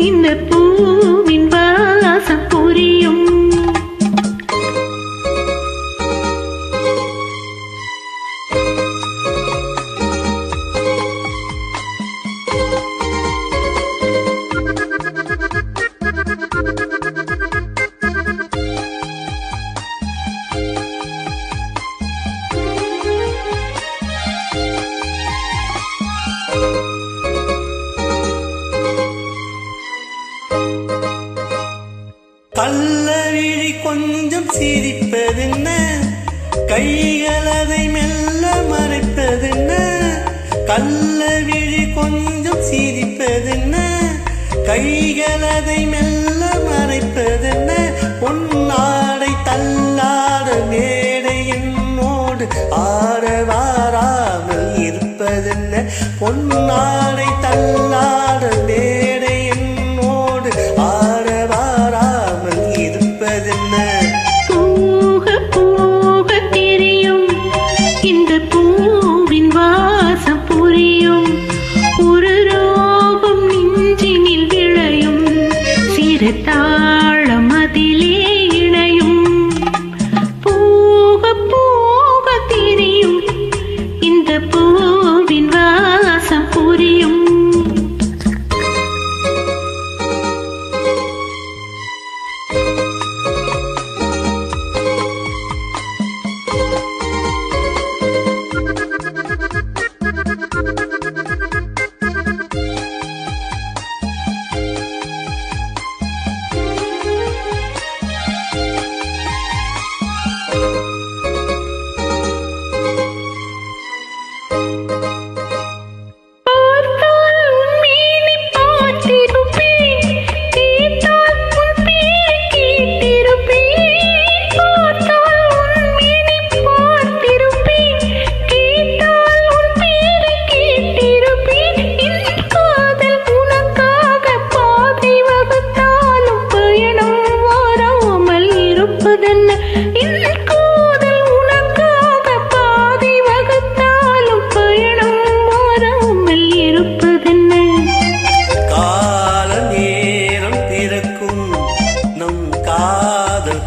இந்த பூவின் வாசம் புரியும். கள்ளவிழி கொஞ்சம் சிரிப்பதென்ன, கைகள் அதை மெல்ல மறைப்பதென்ன. கள்ளவிழி கொஞ்சம் சிரிப்பதென்ன, கைகள் அதை மெல்ல மறைப்பதென்ன. பொன்னாடை தள்ளாட மேடை என்னோடு ஆட வாராமல் இருப்பதென்ன. பொன்னாடை தள்ளாட மேடை என்னோடு ஆட வாராமல் இருப்பதென்ன. போக போக தெரியும் இந்த பூவின் வாசம் புரியும். ஒரு ரோகம் நெஞ்சினில் விளையும், சிறு தாளம் அதிலே இணையும். போக போக தெரியும் இந்த பூவின் வாசம் புரியும்.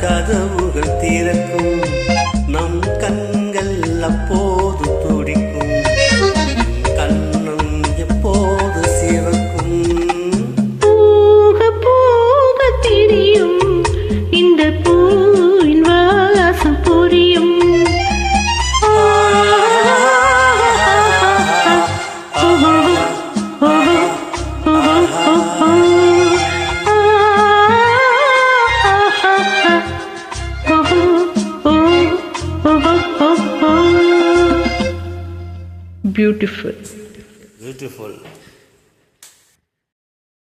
கதவுகள் திறக்கும், நம் கண்கள் அப்போது துடிக்கும், கண்ணம் எப்போது சிவக்கும். போக போக தெரியும் இந்த பூவின் வாசம் புரியும். Beautiful. Beautiful.